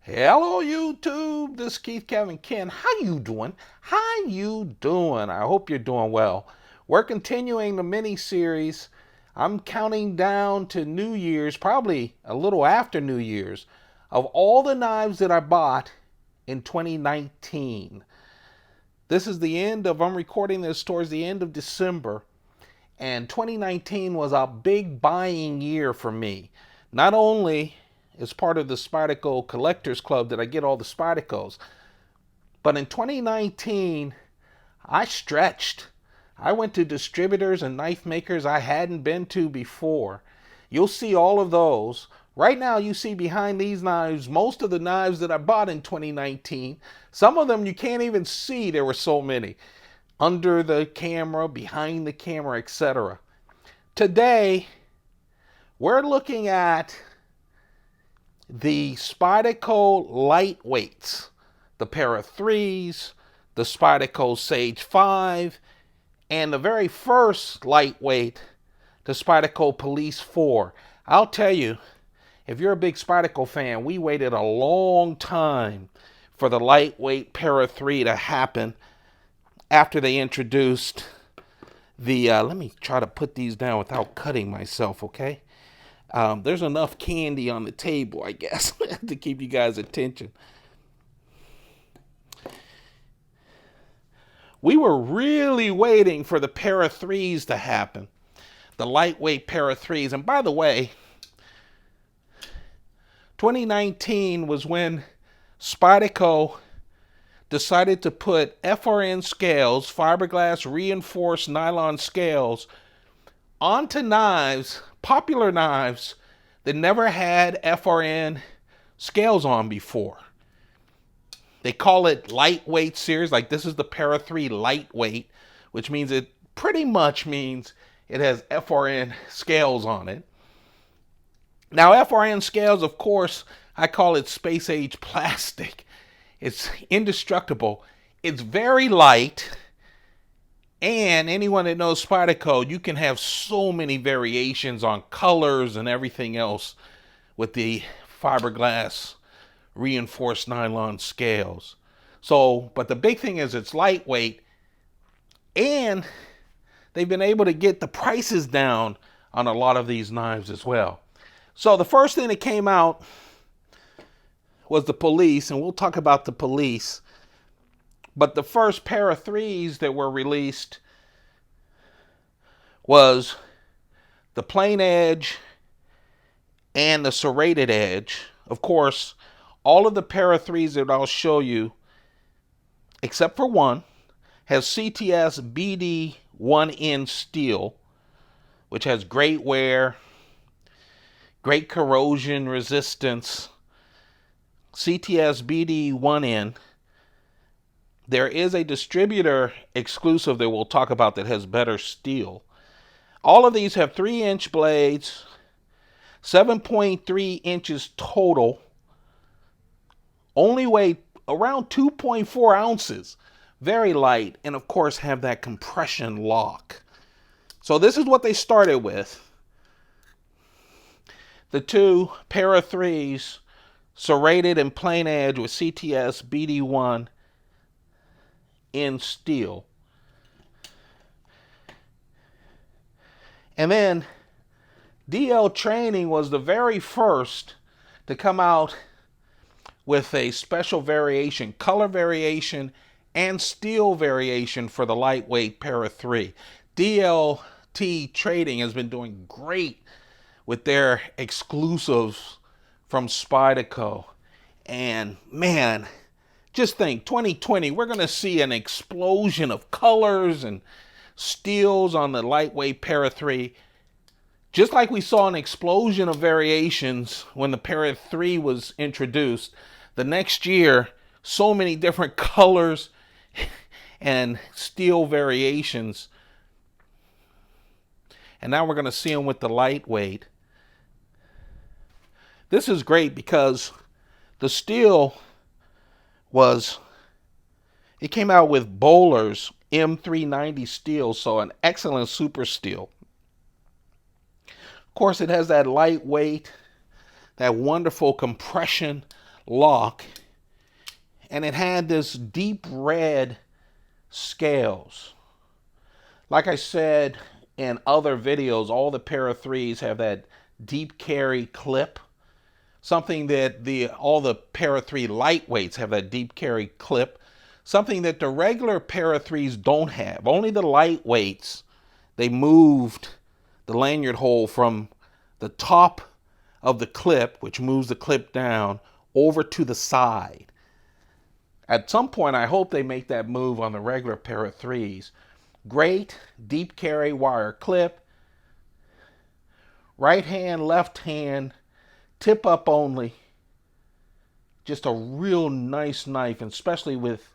Hello YouTube, this is Keith Kevin Ken. How you doing? How you doing? I hope you're doing well. We're continuing the mini series. I'm counting down to New Year's, probably a little after New Year's, of all the knives that I bought in 2019. This is the end of, I'm recording this towards the end of December, and 2019 was a big buying year for me. Not only as part of the Spyderco Collectors Club that I get all the Spydercos, but in 2019, I stretched. I went to distributors and knife makers I hadn't been to before. You'll see all of those. Right now, you see behind these knives, most of the knives that I bought in 2019. Some of them you can't even see, there were so many. Under the camera, behind the camera, etc. Today, we're looking at the Spyderco lightweights, the pair of threes, the Spyderco Sage 5, and the very first lightweight, the Spyderco Police 4. I'll tell you, if you're a big Spyderco fan, we waited a long time for the lightweight pair of three to happen after they introduced the, let me try to put these down without cutting myself, okay? There's enough candy on the table, I guess, to keep you guys' attention. We were really waiting for the pair of threes to happen. The lightweight pair of threes. And by the way, 2019 was when Spyderco decided to put FRN scales, fiberglass reinforced nylon scales, onto knives, popular knives, that never had FRN scales on before. They call it lightweight series, like this is the pair of three lightweight, which means it pretty much means it has FRN scales on it. Now, FRN scales, of course, I call it space age plastic. It's indestructible. It's very light. And anyone that knows Spyderco, you can have so many variations on colors and everything else with the fiberglass reinforced nylon scales. So, but the big thing is it's lightweight, and they've been able to get the prices down on a lot of these knives as well. So the first thing that came out was the Police, and we'll talk about the Police. But the first pair of threes that were released was the plain edge and the serrated edge. Of course, all of the pair of threes that I'll show you, except for one, has CTS BD 1N steel, which has great wear, great corrosion resistance. CTS BD 1N. There is a distributor exclusive that we'll talk about that has better steel. All of these have 3-inch blades, 7.3 inches total, only weigh around 2.4 ounces, very light, and of course have that compression lock. So this is what they started with. The two pair of threes, serrated and plain edge with CTS BD1 in steel. And then DL Training was the very first to come out with a special variation, color variation, and steel variation for the lightweight pair of three. DLT Trading has been doing great with their exclusives from Spyderco. And man, just think, 2020, we're going to see an explosion of colors and steels on the lightweight pair of three. Just like we saw an explosion of variations when the pair of three was introduced, the next year, so many different colors and steel variations. And now we're going to see them with the lightweight. This is great because the steel it came out with Bowler's M390 steel, so an excellent super steel. Of course, it has that lightweight, that wonderful compression lock, and it had this deep red scales. Like I said in other videos, all the Para 3s have that deep carry clip. Something that all the Para 3 lightweights have that deep carry clip. Something that the regular Para 3s don't have. Only the lightweights, they moved the lanyard hole from the top of the clip, which moves the clip down, over to the side. At some point, I hope they make that move on the regular Para 3s. Great deep carry wire clip. Right hand, left hand, tip up only. Just a real nice knife, and especially with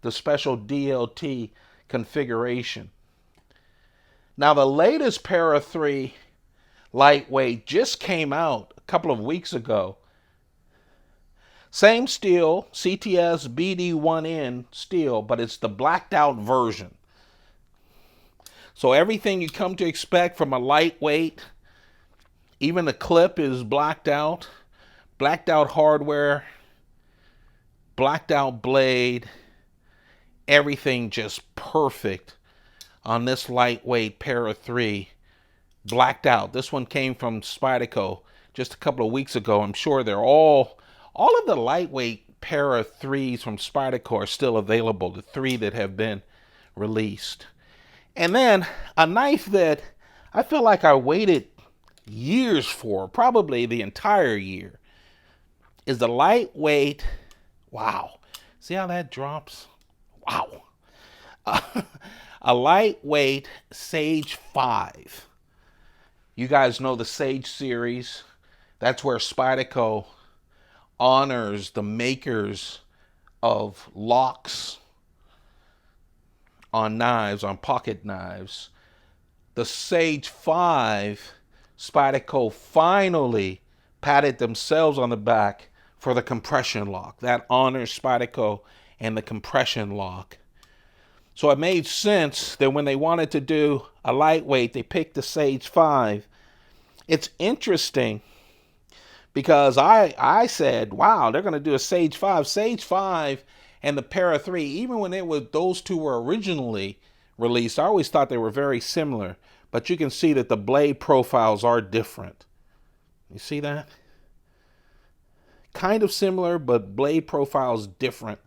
the special DLT configuration. Now, the latest Para 3 lightweight just came out a couple of weeks ago. Same steel, CTS BD1N steel, but it's the blacked out version. So everything you come to expect from a lightweight, even the clip is blacked out hardware, blacked out blade, everything just perfect on this lightweight Para 3, blacked out. This one came from Spyderco just a couple of weeks ago. I'm sure they're all of the lightweight Para 3s from Spyderco are still available, the 3 that have been released. And then a knife that I feel like I waited years for, probably the entire year, is the lightweight, wow, see how that drops? Wow. A lightweight Sage 5. You guys know the Sage series. That's where Spyderco honors the makers of locks on knives, on pocket knives. The Sage 5, Spyderco finally patted themselves on the back for the compression lock. That honors Spyderco and the compression lock. So it made sense that when they wanted to do a lightweight, they picked the Sage 5. It's interesting because I said, wow, they're going to do a Sage 5. Sage 5 and the Para 3, even when those two were originally released, I always thought they were very similar. But you can see that the blade profiles are different. You see that? Kind of similar, but blade profiles different.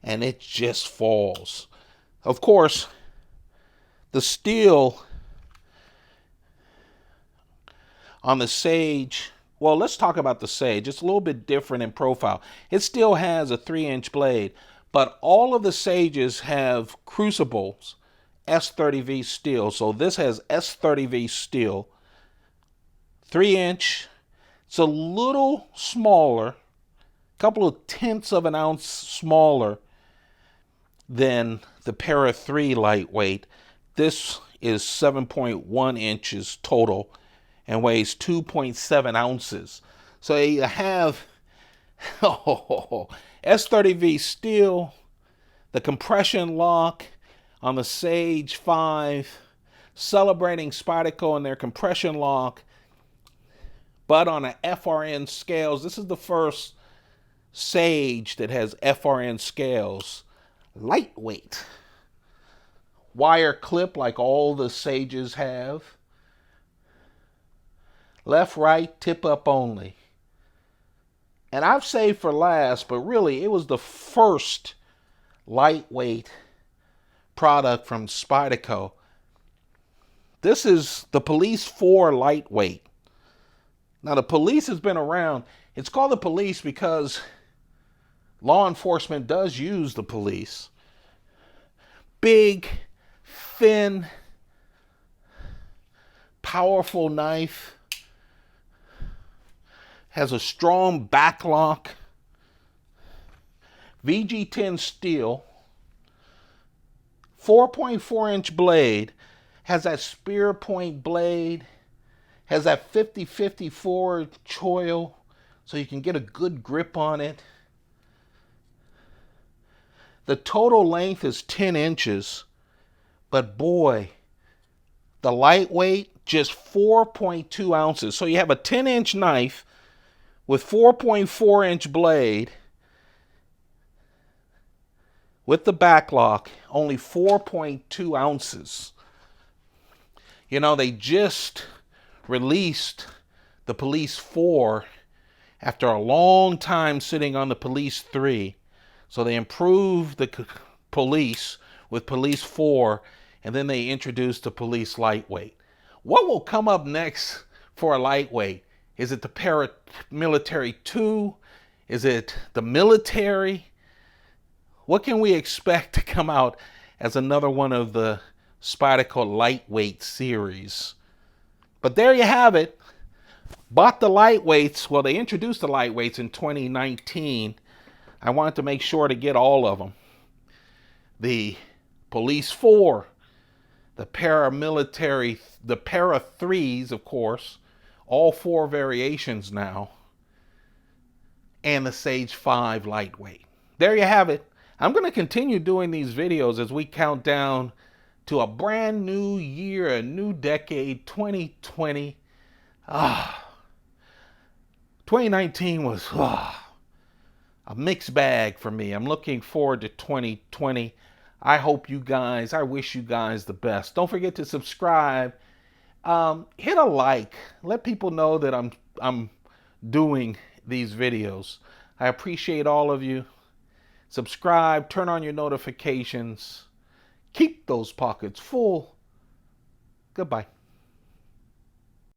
And it just falls. Of course, the steel on the Sage, well, let's talk about the Sage. It's a little bit different in profile. It still has a 3-inch blade, but all of the Sages have crucibles, S30V steel. So this has S30V steel, 3-inch. It's a little smaller, a couple of tenths of an ounce smaller than the Para 3 lightweight. This is 7.1 inches total and weighs 2.7 ounces. So you have S30V steel, the compression lock on the Sage 5, celebrating Spyderco and their compression lock, but on a FRN scales. This is the first Sage that has FRN scales. Lightweight. Wire clip like all the Sages have. Left, right, tip up only. And I've saved for last, but really it was the first lightweight product from Spyderco. This is the Police 4 lightweight. Now the Police has been around. It's called the Police because law enforcement does use the Police. Big, thin, powerful knife. Has a strong back lock. VG10 steel. 4.4-inch blade. Has that spear point blade. Has that 50-50 forward choil so you can get a good grip on it. The total length is 10 inches, but boy, the lightweight, just 4.2 ounces. So you have a 10-inch knife, with 4.4-inch blade with the backlock, only 4.2 ounces. You know, they just released the Police 4 after a long time sitting on the Police 3. So they improved the Police with Police 4, and then they introduced the Police Lightweight. What will come up next for a lightweight? Is it the Paramilitary 2? Is it the military? What can we expect to come out as another one of the Spyderco lightweight series? But there you have it. Bought the lightweights. Well, they introduced the lightweights in 2019. I wanted to make sure to get all of them. The Police 4, the Paramilitary, the Para 3s, of course, all 4 variations now, and the Sage 5 lightweight. There you have it. I'm going to continue doing these videos as we count down to a brand new year, a new decade, 2020. 2019 was a mixed bag for me. I'm looking forward to 2020. I wish you guys the best. Don't forget to subscribe. Hit a like. Let people know that I'm doing these videos. I appreciate all of you. Subscribe, turn on your notifications. Keep those pockets full. Goodbye.